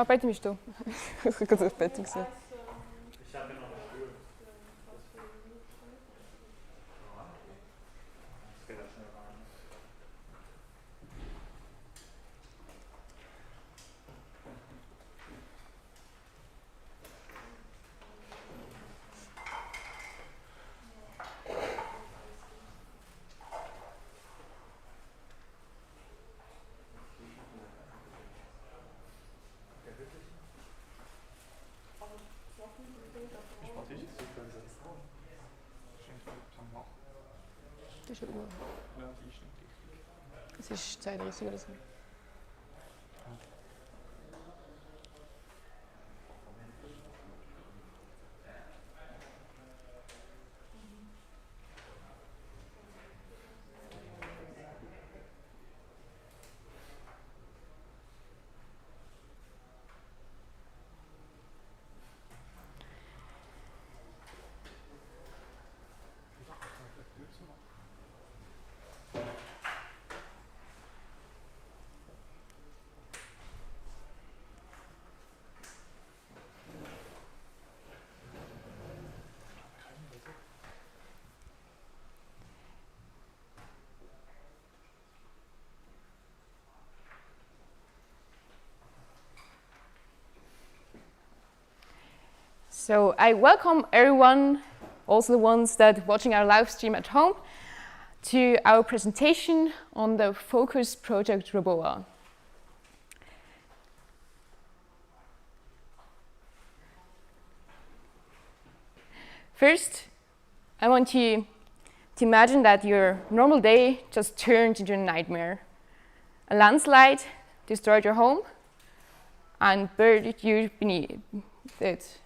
Beide bist du. Ich habe gerade auf Bett gesehen. Ich habe ja noch einen Stuhl. Das geht ja schnell rein. Das ist eine Uhr. Ja, die stimmt richtig. Es ist 32 oder so. So I welcome everyone, also the ones that watching our live stream at home, to our presentation on the Focus project RoBoa. First, I want you to imagine that your normal day just turned into a nightmare. A landslide destroyed your home and buried you beneath it.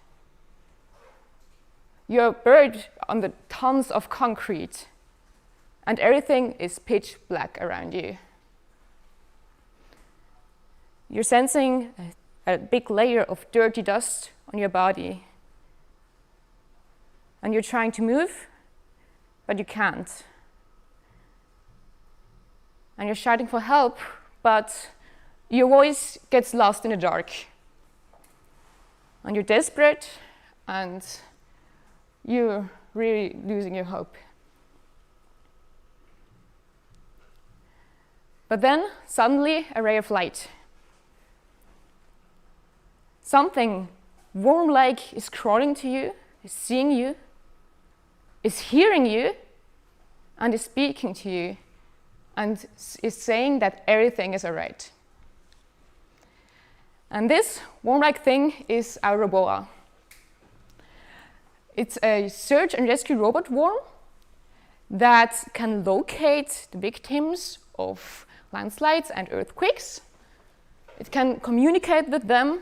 You're buried under tons of concrete, and everything is pitch black around you. You're sensing a big layer of dirty dust on your body, and you're trying to move, but you can't. And you're shouting for help, but your voice gets lost in the dark. And you're desperate, and you're really losing your hope. But then, suddenly, a ray of light. Something worm-like is crawling to you, is seeing you, is hearing you, and is speaking to you, and is saying that everything is all right. And this worm-like thing is our RoBoa. It's a search and rescue robot worm that can locate the victims of landslides and earthquakes. It can communicate with them,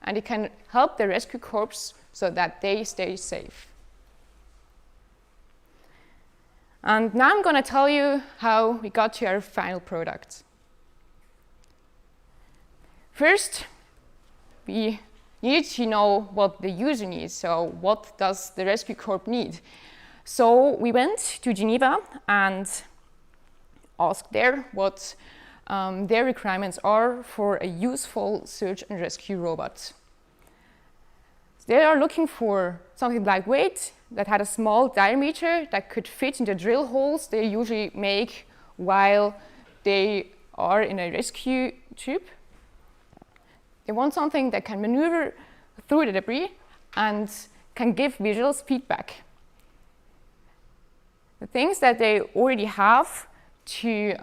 and it can help the rescue corps so that they stay safe. And now I'm going to tell you how we got to our final product. First, we need to know what the user needs. So what does the rescue corps need? So we went to Geneva and asked there what their requirements are for a useful search and rescue robot. They are looking for something lightweight that had a small diameter that could fit in the drill holes they usually make while they are in a rescue trip. They want something that can maneuver through the debris and can give visual feedback. The things that they already have to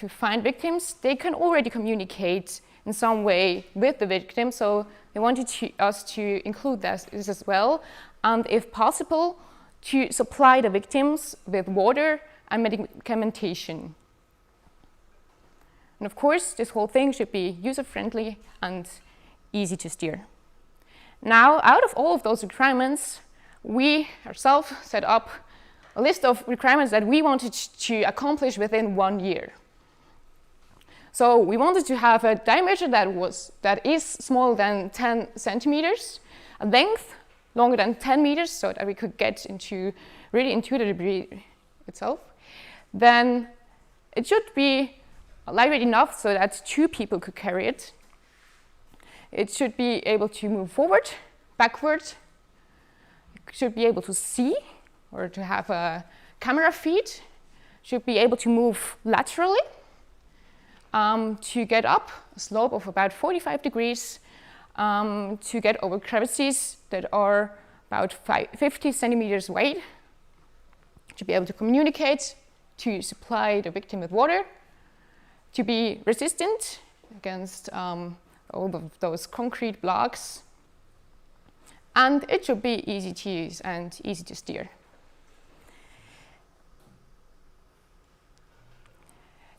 find victims, they can already communicate in some way with the victim, so they wanted us to include this as well, and if possible, to supply the victims with water and medicamentation. And of course, this whole thing should be user-friendly and easy to steer. Now, out of all of those requirements, we ourselves set up a list of requirements that we wanted to accomplish within 1 year. So we wanted to have a diameter that is smaller than 10 centimeters, a length longer than 10 meters, so that we could get really into the debris itself. Then it should be lightweight enough so that 2 people could carry it. It should be able to move forward, backward. It should be able to see or to have a camera feed. Should be able to move laterally, to get up a slope of about 45 degrees, to get over crevices that are about 50 centimeters wide, to be able to communicate, to supply the victim with water, to be resistant against all of those concrete blocks, and it should be easy to use and easy to steer.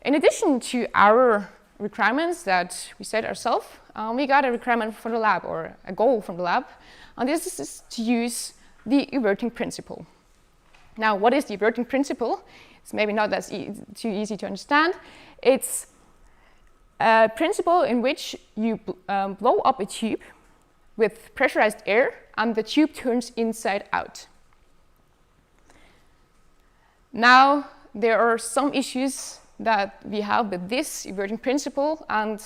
In addition to our requirements that we set ourselves, we got a requirement from the lab, or a goal from the lab, and this is to use the everting principle. Now, what is the everting principle? It's maybe not too easy to understand. It's a principle in which you blow up a tube with pressurized air, and the tube turns inside out. Now, there are some issues that we have with this everting principle, and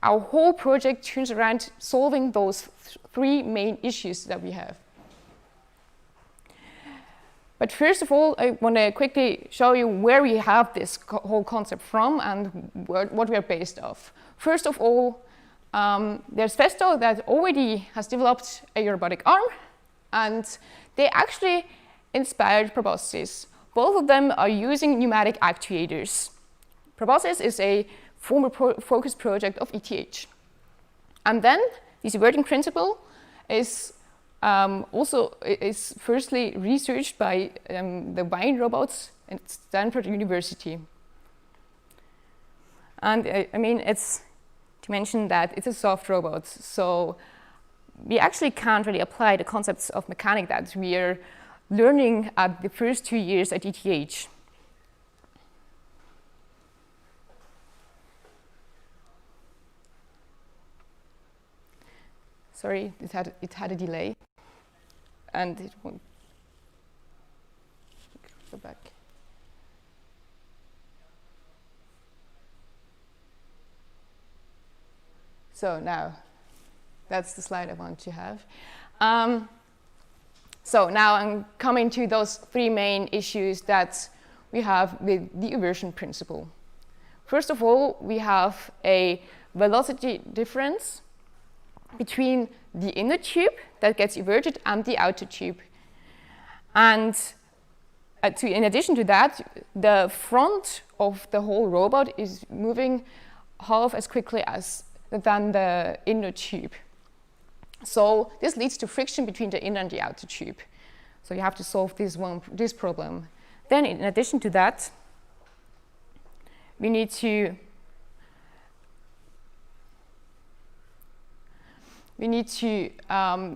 our whole project turns around solving those three main issues that we have. But first of all, I want to quickly show you where we have this whole concept from and what we are based off. First of all, there's Festo that already has developed a robotic arm, and they actually inspired proboscis. Both of them are using pneumatic actuators. Proboscis is a former focus project of ETH. And then this everting principle is firstly researched by the Wine robots at Stanford University. And I mean, it's to mention that it's a soft robot, so we actually can't really apply the concepts of mechanics that we are learning at the first 2 years at ETH. Sorry, it had a delay, and it won't go back. So now, that's the slide I want to have. So now I'm coming to those three main issues that we have with the eversion principle. First of all, we have a velocity difference between the inner tube that gets everted and the outer tube. And in addition to that, the front of the whole robot is moving half as quickly than the inner tube. So this leads to friction between the inner and the outer tube. So you have to solve this problem. Then in addition to that, we need to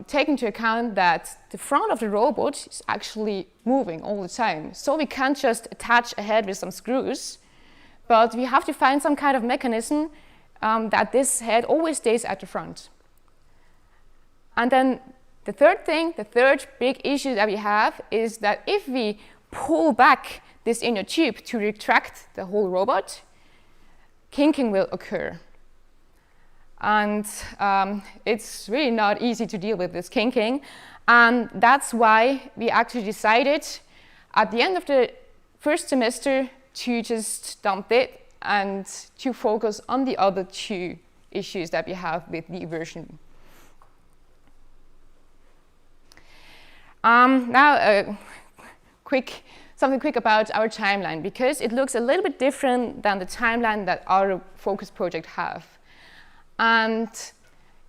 take into account that the front of the robot is actually moving all the time. So we can't just attach a head with some screws, but we have to find some kind of mechanism that this head always stays at the front. And then the third big issue that we have is that if we pull back this inner tube to retract the whole robot, kinking will occur. And it's really not easy to deal with this kinking. And that's why we actually decided at the end of the first semester to just dump it and to focus on the other two issues that we have with the eversion. Now, something quick about our timeline, because it looks a little bit different than the timeline that our focus project have. And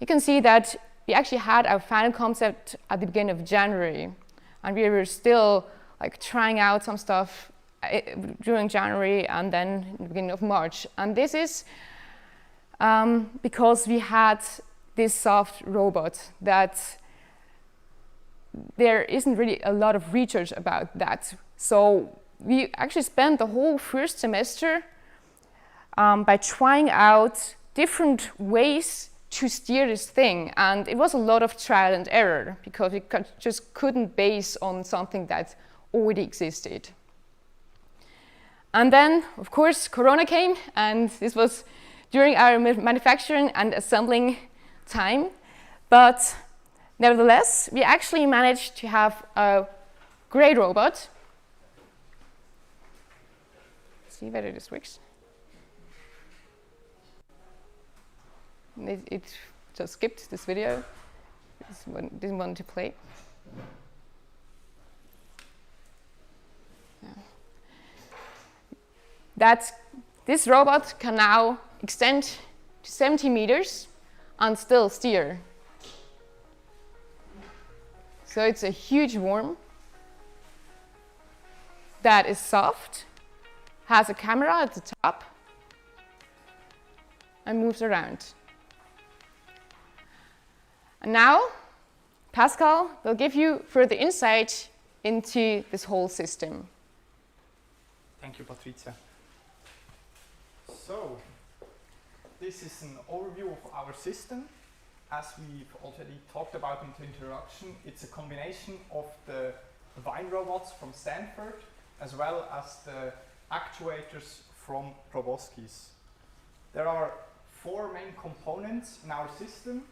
you can see that we actually had our final concept at the beginning of January, and we were still trying out some stuff during January and then in the beginning of March. And this is because we had this soft robot that there isn't really a lot of research about that. So we actually spent the whole first semester by trying out different ways to steer this thing. And it was a lot of trial and error because we just couldn't base on something that already existed. And then, of course, Corona came, and this was during our manufacturing and assembling time, but nevertheless, we actually managed to have a great robot. See whether this works. It just skipped this video. This one didn't want to play. That this robot can now extend to 70 meters and still steer. So it's a huge worm that is soft, has a camera at the top, and moves around. And now, Pascal will give you further insight into this whole system. Thank you, Patricia. So, this is an overview of our system. As we've already talked about in the introduction, it's a combination of the Vine robots from Stanford as well as the actuators from RoBoski's. There are 4 main components in our system.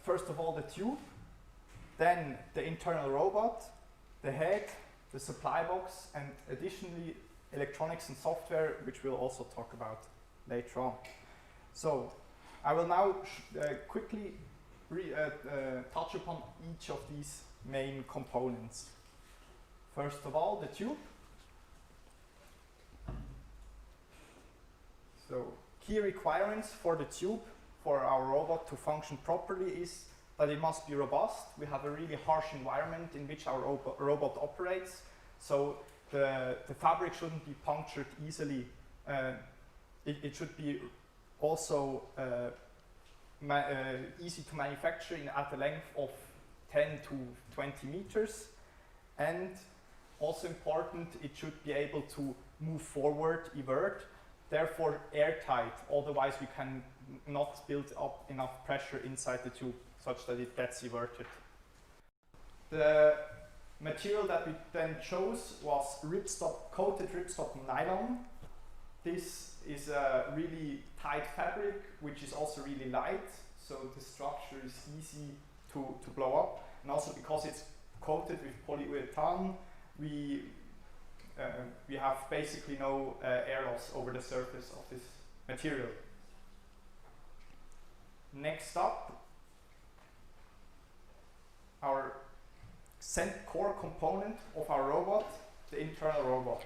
First of all, the tube, then the internal robot, the head, the supply box, and additionally electronics and software, which we'll also talk about later on. So I will now quickly touch upon each of these main components. First of all, the tube. So key requirements for the tube for our robot to function properly is that it must be robust. We have a really harsh environment in which our robot operates, so the fabric shouldn't be punctured easily. It should be also easy to manufacture at a length of 10 to 20 meters, and also important, it should be able to move forward, evert, therefore airtight, otherwise we can not build up enough pressure inside the tube such that it gets everted. The material that we then chose was coated ripstop nylon. This is a really tight fabric, which is also really light, so the structure is easy to blow up. And also because it's coated with polyurethane, we have basically no air loss over the surface of this material. Next up, our core component of our robot, the internal robot.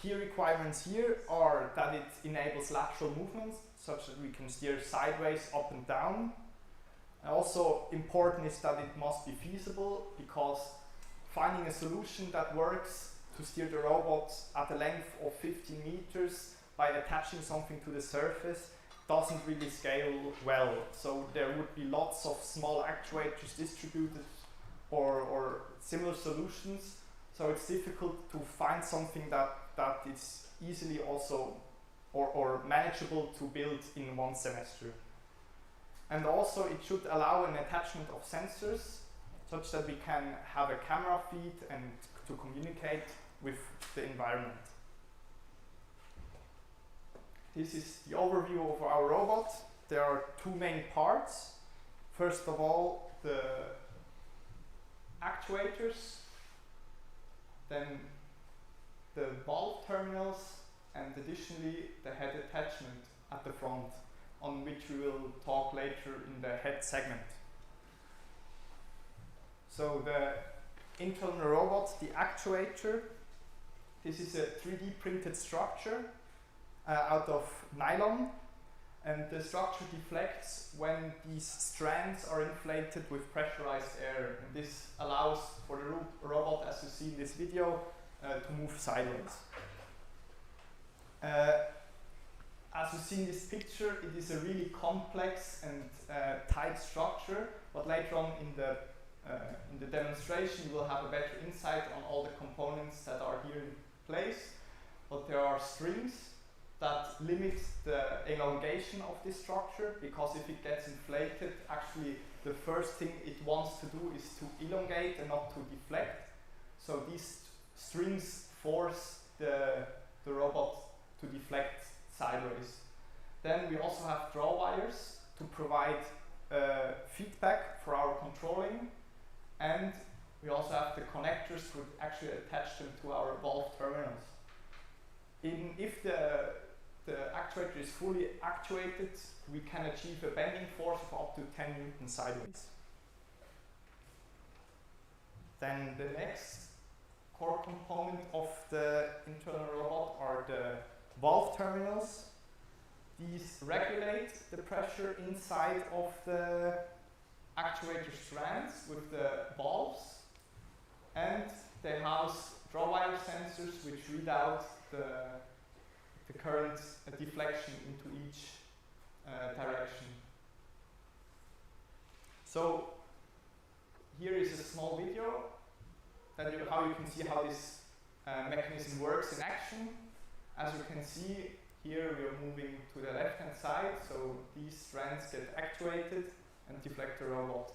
Key requirements here are that it enables lateral movements, such that we can steer sideways, up and down. And also important is that it must be feasible, because finding a solution that works to steer the robot at a length of 15 meters by attaching something to the surface doesn't really scale well. So there would be lots of small actuators distributed or similar solutions. So it's difficult to find something that is easily also or manageable to build in one semester. And also it should allow an attachment of sensors such that we can have a camera feed and to communicate with the environment. This is the overview of our robot. There are 2 main parts. First of all, the actuators, then the valve terminals, and additionally the head attachment at the front, on which we will talk later in the head segment. So the internal robot, the actuator, this is a 3D printed structure out of nylon, and the structure deflects when these strands are inflated with pressurized air, and this allows for the robot, as you see in this video, to move sideways. As you see in this picture, it is a really complex and tight structure, but later on in the demonstration you will have a better insight on all the components that are here in place. But there are strings that limit the elongation of this structure, because if it gets inflated, actually the first thing it wants to do is to elongate and not to deflect. So these strings force the robot to deflect sideways. Then we also have draw wires to provide feedback for our controlling, and we also have the connectors to actually attach them to our valve terminals. If the actuator is fully actuated, we can achieve a bending force of up to 10 newtons sideways. Then the next core component of the internal robot are the valve terminals. These regulate the pressure inside of the actuator strands with the valves, and they house draw wire sensors which read out the current deflection into each direction. So here is a small video that how you can see how this mechanism works in action. As you can see, here we are moving to the left hand side, so these strands get actuated and deflect the robot.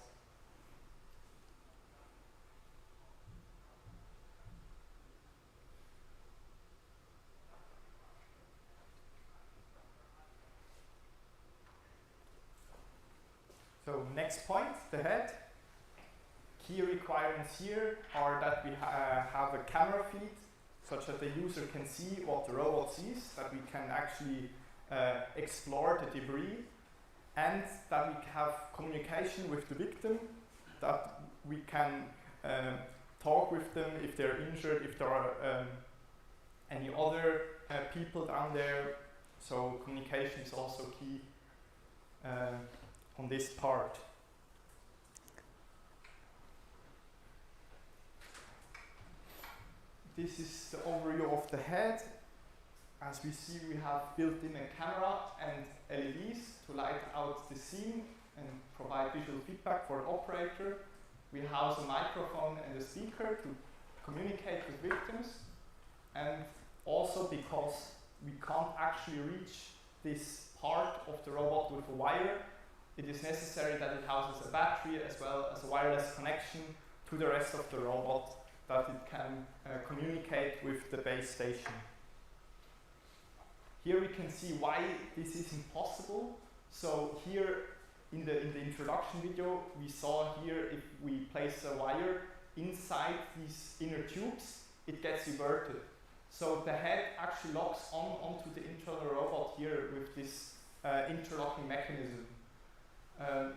So next point, the head. Key requirements here are that we have a camera feed, such that the user can see what the robot sees, that we can actually explore the debris, and that we have communication with the victim, that we can talk with them if they're injured, if there are any other people down there. So communication is also key on this part. This is the overview of the head. As we see, we have built in a camera and LEDs to light out the scene and provide visual feedback for the operator. We house a microphone and a speaker to communicate with victims. And also, because we can't actually reach this part of the robot with a wire, it is necessary that it houses a battery as well as a wireless connection to the rest of the robot, that it can communicate with the base station. Here we can see why this is impossible. So here in the introduction video, we saw here if we place a wire inside these inner tubes, it gets inverted. So the head actually locks onto the internal robot here with this interlocking mechanism.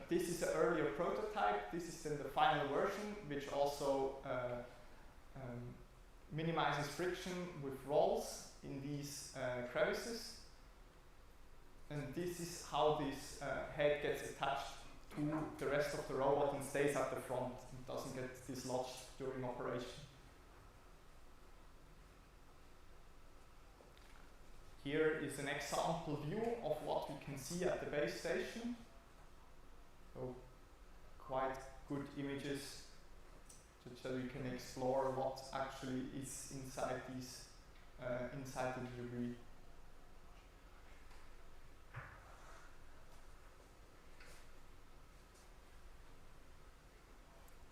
This is an earlier prototype. This is then the final version, which also minimizes friction with rolls in these crevices. And this is how this head gets attached to the rest of the robot and stays at the front and doesn't get dislodged during operation. Here is an example view of what we can see at the base station. So quite good images such that we can explore what actually is inside these inside the debris.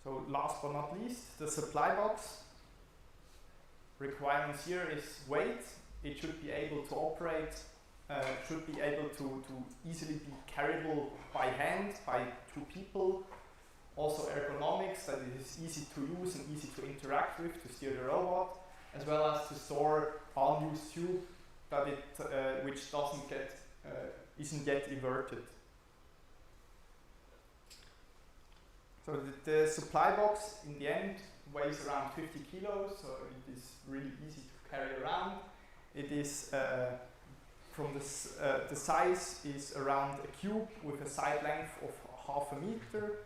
So last but not least, the supply box. Requirements here is weight. It should be able to operate, should be able to easily be carryable by hand, by two people. Also ergonomics, that it is easy to use and easy to interact with to steer the robot, as well as to store unused tube that it which doesn't get isn't yet inverted. So the supply box in the end weighs around 50 kilos, so it is really easy to carry around. It is from the size is around a cube with a side length of half a meter.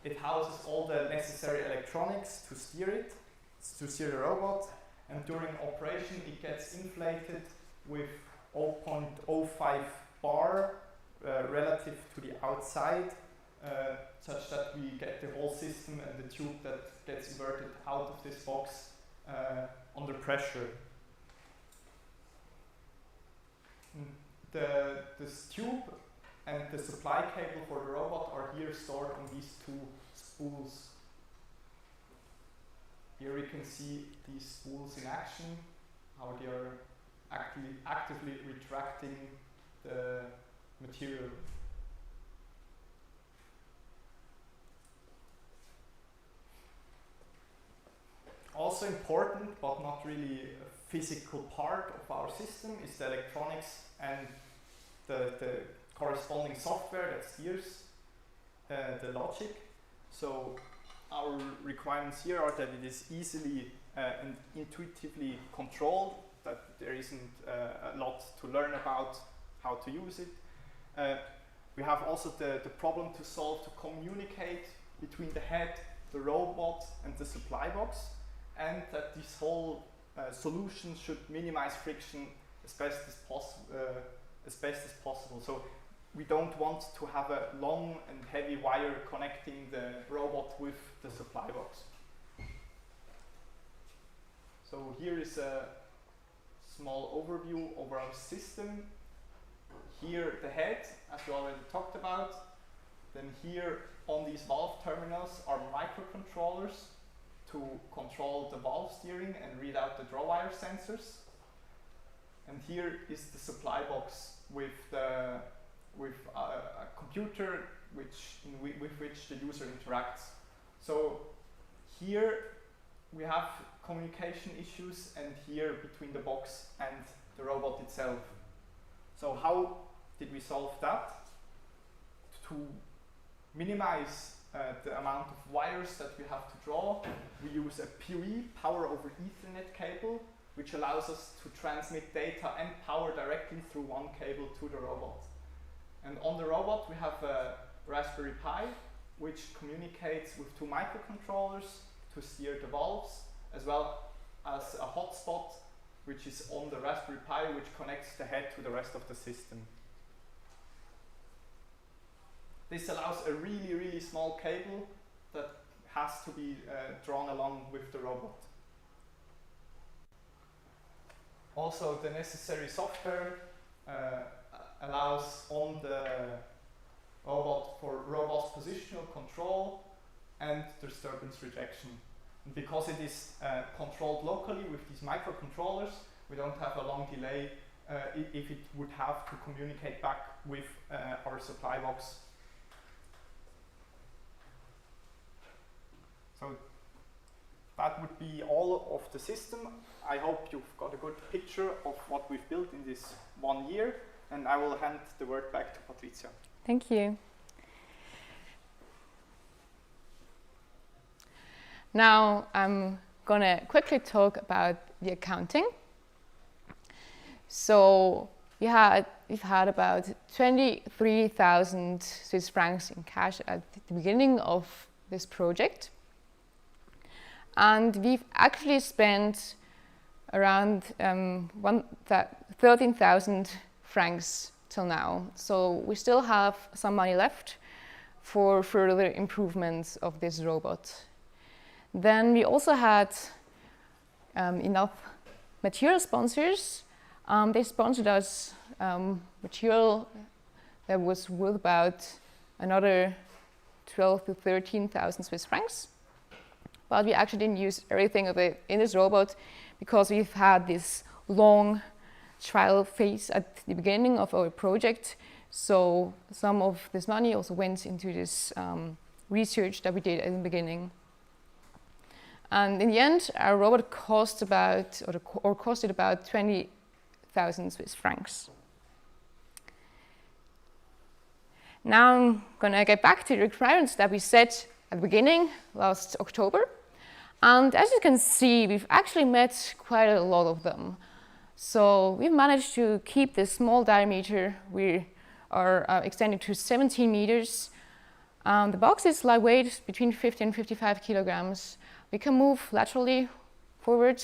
It houses all the necessary electronics to steer the robot, and during operation it gets inflated with 0.05 bar relative to the outside, such that we get the whole system and the tube that gets inverted out of this box under pressure. This tube and the supply cable for the robot are here stored on these two spools. Here we can see these spools in action, how they are actively retracting the material. Also important, but not really a physical part of our system, is the electronics and the corresponding software that steers the logic. So our requirements here are that it is easily and intuitively controlled, that there isn't a lot to learn about how to use it. We have also the problem to solve to communicate between the head, the robot and the supply box, and that this whole solution should minimize friction as best as possible. So we don't want to have a long and heavy wire connecting the robot with the supply box. So here is a small overview of our system. Here the head, as we already talked about. Then here on these valve terminals are microcontrollers to control the valve steering and read out the draw wire sensors. And here is the supply box with a computer with which the user interacts. So here we have communication issues, and here between the box and the robot itself. So how did we solve that? To minimize the amount of wires that we have to draw, we use a PoE, Power over Ethernet cable, which allows us to transmit data and power directly through one cable to the robot. And on the robot we have a Raspberry Pi, which communicates with two microcontrollers to steer the valves, as well as a hotspot which is on the Raspberry Pi, which connects the head to the rest of the system. This allows a really, really small cable that has to be drawn along with the robot. Also, the necessary software allows on the robot for robust positional control and disturbance rejection. And because it is controlled locally with these microcontrollers, we don't have a long delay if it would have to communicate back with our supply box. So that would be all of the system. I hope you've got a good picture of what we've built in this 1 year, and I will hand the word back to Patricia. Thank you. Now I'm going to quickly talk about the accounting. So we've had about 23,000 Swiss francs in cash at the beginning of this project. And we've actually spent around 13,000 francs till now. So we still have some money left for further improvements of this robot. Then we also had enough material sponsors. They sponsored us material that was worth about another 12,000 to 13,000 Swiss francs. But we actually didn't use everything of it in this robot because we've had this long trial phase at the beginning of our project. So some of this money also went into this research that we did at the beginning. And in the end, our robot cost about, or costed about 20,000 Swiss francs. Now I'm going to get back to the requirements that we set at the beginning last October. And as you can see, we've actually met quite a lot of them. So we've managed to keep this small diameter. We are extending to 17 meters. The box is lightweight, between 50 and 55 kilograms. We can move laterally forward,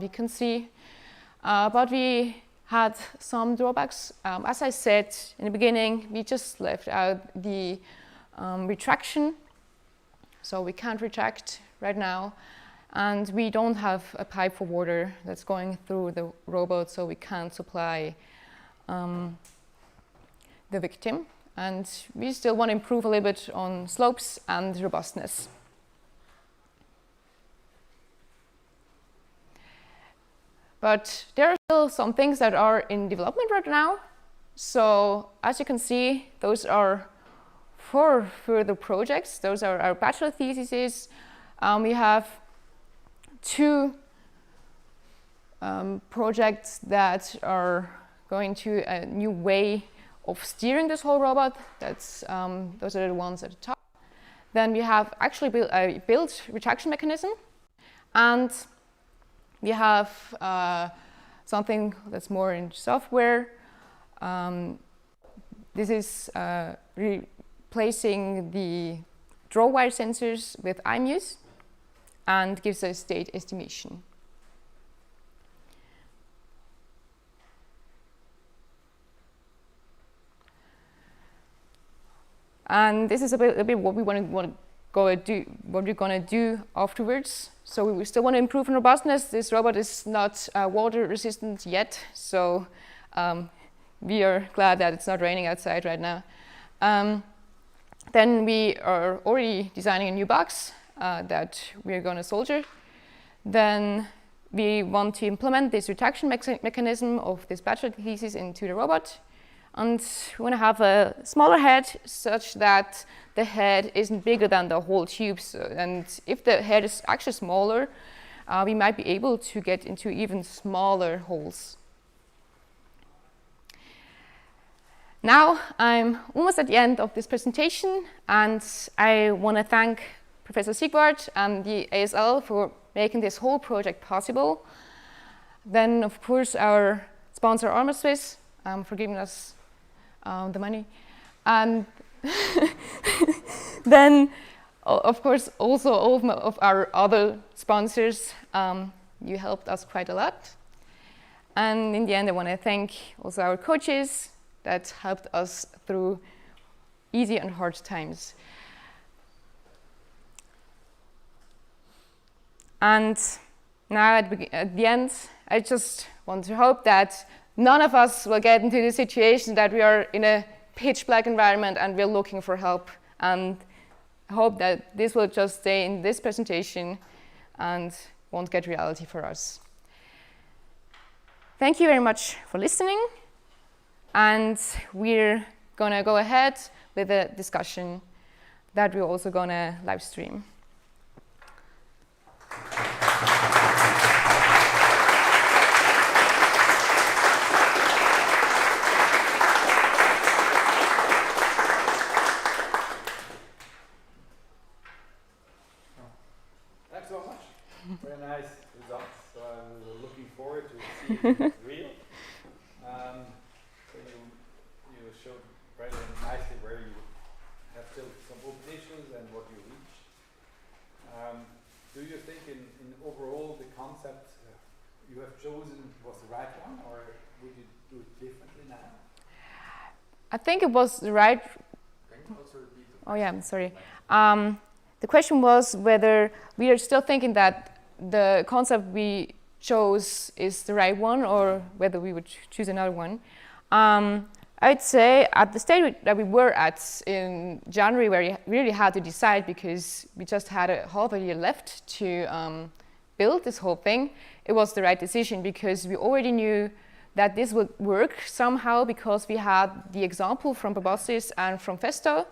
we can see. But we had some drawbacks. As I said in the beginning, we just left out the retraction. So we can't retract right now. And we don't have a pipe for water that's going through the robot, so we can't supply the victim. And we still want to improve a little bit on slopes and robustness. But there are still some things that are in development right now. So as you can see, those are 4 further projects. Those are our bachelor theses. We have 2 projects that are going to a new way of steering this whole robot. That's those are the ones at the top. Then we have actually built retraction mechanism, and we have something that's more in software. This is replacing the draw wire sensors with IMUs and gives a state estimation. And this is a bit what we want to go do, what we're going to do afterwards. So we still want to improve on robustness. This robot is not water resistant yet, so we are glad that it's not raining outside right now. Then we are already designing a new box that we're going to solder. Then we want to implement this retraction mechanism of this bachelor thesis into the robot. And we want to have a smaller head such that the head isn't bigger than the whole tube. So, and if the head is actually smaller, we might be able to get into even smaller holes. Now I'm almost at the end of this presentation, and I want to thank Professor Siegwart and the ASL for making this whole project possible. Then, of course, our sponsor Armor Swiss for giving us the money. And then, of course, also all of our other sponsors. You helped us quite a lot. And in the end, I want to thank also our coaches that helped us through easy and hard times. And now at the end, I just want to hope that none of us will get into the situation that we are in a pitch black environment and we're looking for help. And I hope that this will just stay in this presentation and won't get reality for us. Thank you very much for listening. And we're going to go ahead with a discussion that we're also going to live stream. Thanks so much. Very nice results. So I'm looking forward to seeing it real. So you showed very nicely where you have still some open issues and what you reached. Do you think in overall the concept you have chosen was the right one, or would you do it differently now? I think it was the right. Can you also repeat the question? Oh yeah, I'm sorry. The question was whether we are still thinking that the concept we chose is the right one, or whether we would choose another one. I'd say at the stage that we were at in January, where we really had to decide because we just had a half a year left to build this whole thing, it was the right decision because we already knew that this would work somehow because we had the example from Babassis and from Festo.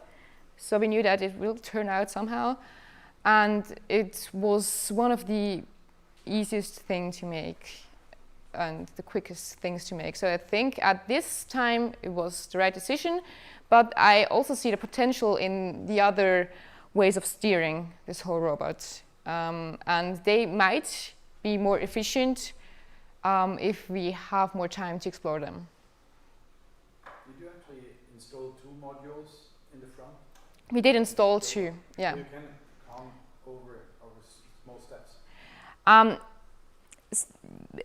So we knew that it will turn out somehow. And it was one of the easiest things to make and the quickest things to make. So I think at this time it was the right decision, but I also see the potential in the other ways of steering this whole robot. And they might be more efficient if we have more time to explore them. Did you actually install 2 modules in the front? We did install 2, yeah. So you can come over small steps.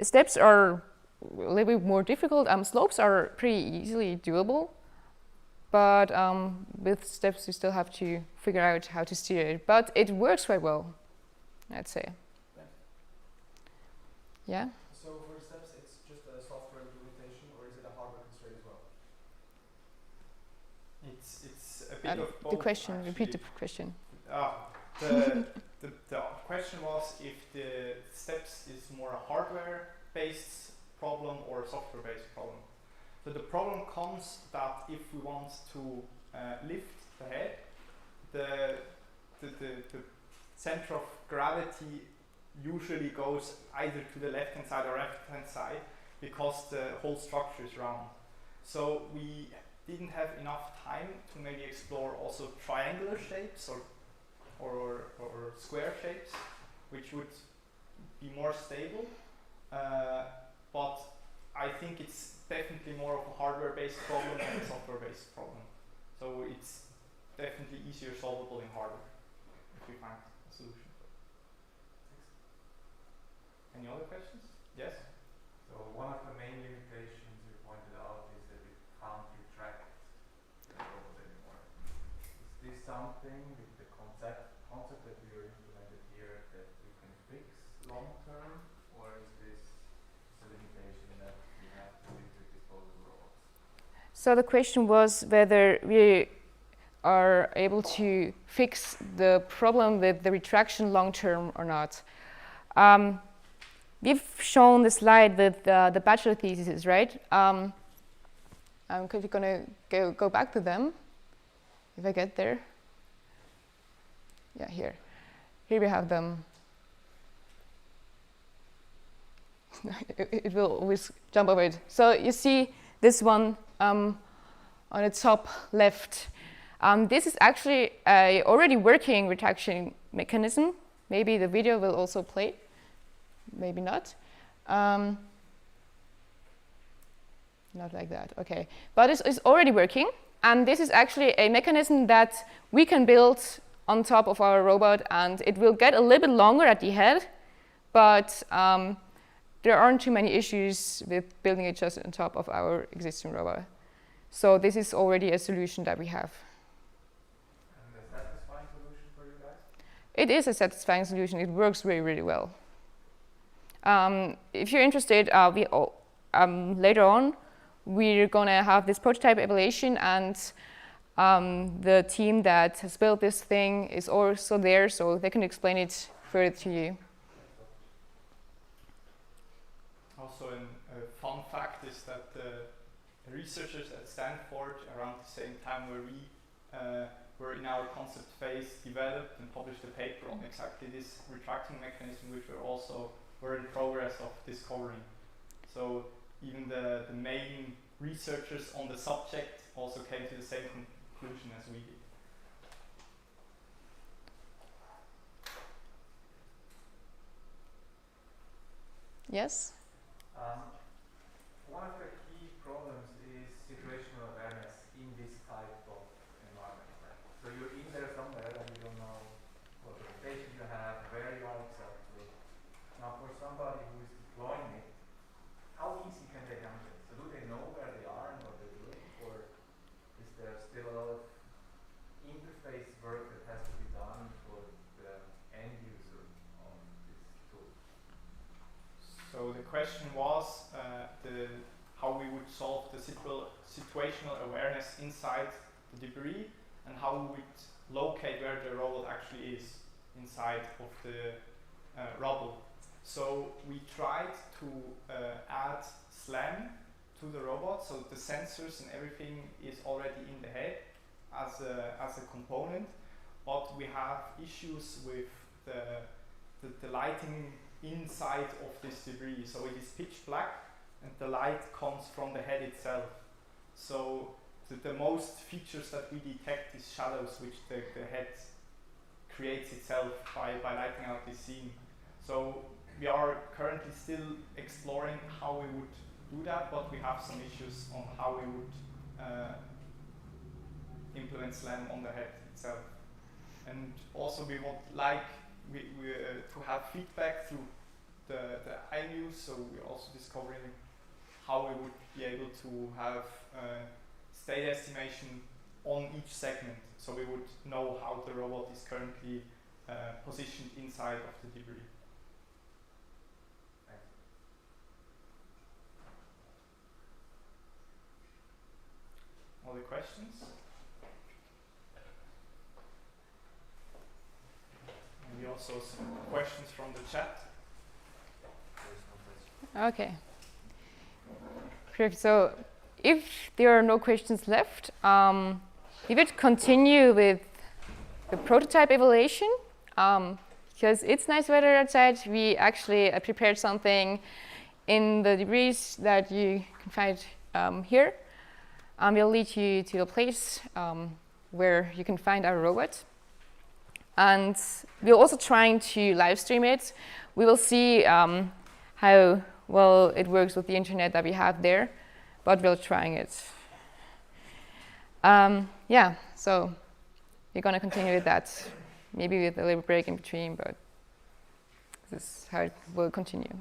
Steps are a little bit more difficult. Slopes are pretty easily doable, but with steps you still have to figure out how to steer it. But it works quite well, I'd say. Thanks. Yeah? So for steps, it's just a software implementation, or is it a hardware constraint as well? It's a bit of both. The question, actually. repeat the question. The question was if the steps is more a hardware-based problem or a software-based problem. So but the problem comes that if we want to lift the head, the center of gravity usually goes either to the left hand side or right hand side because the whole structure is round. So we didn't have enough time to maybe explore also triangular shapes or square shapes, which would be more stable. But I think it's definitely more of a hardware-based problem than a software-based problem. So it's definitely easier solvable in hardware if we find a solution. Any other questions? Yes? So one of the main limitations you pointed out is that it can't retract the robot anymore. Is this something with the concept that we are implemented here that we can fix long term, or is this a limitation that we have to live with disposable robots? So the question was whether we are able to fix the problem with the retraction long term or not. We've shown the slide with the bachelor theses, right? I'm quickly going to go back to them if I get there. Yeah, here. Here we have them. It will always jump over it. So you see this one on the top left. This is actually a already working retraction mechanism. Maybe the video will also play. Maybe not. Not like that, okay. But it's already working, and this is actually a mechanism that we can build on top of our robot, and it will get a little bit longer at the head, but there aren't too many issues with building it just on top of our existing robot. So this is already a solution that we have. And a satisfying solution for you guys? It is a satisfying solution. It works really, really well. If you're interested, later on, we're going to have this prototype evaluation, and the team that has built this thing is also there, so they can explain it further to you. Also, a fun fact is that the researchers at Stanford, around the same time where we were in our concept phase, developed and published a paper on exactly this retracting mechanism, which we're in progress of discovering. So even the main researchers on the subject also came to the same conclusion as we did. Yes? One of the key problems is situational awareness in this type of environment. Right? So you're in there somewhere and you don't know what location you have, where you are exactly. Now for somebody who is deploying it, how easy can they handle it? So do they know where they are and what they're doing? Or is there still a lot of interface work that has to be done for the end user on this tool? So the question was how we would solve the situational awareness inside the debris, and how we would locate where the robot actually is inside of the rubble. So we tried to add SLAM to the robot, so the sensors and everything is already in the head as a component, but we have issues with the lighting inside of this debris. So it is pitch black, and the light comes from the head itself. So the most features that we detect is shadows, which the head creates itself by lighting out this scene. So we are currently still exploring how we would do that, but we have some issues on how we would implement SLAM on the head itself. And also we would like to have feedback through the eye view, so we're also discovering how we would be able to have state estimation on each segment, so we would know how the robot is currently positioned inside of the debris. Thanks. Other questions? Maybe also some questions from the chat. There's no question. Okay. Perfect. So if there are no questions left, we would continue with the prototype evaluation. Because it's nice weather outside, we actually prepared something in the degrees that you can find here. We'll lead you to a place where you can find our robot. And we're also trying to live stream it. We will see how well it works with the internet that we have there, but we're trying it. Yeah, so we're gonna continue with that. Maybe with a little break in between, but this is how it will continue.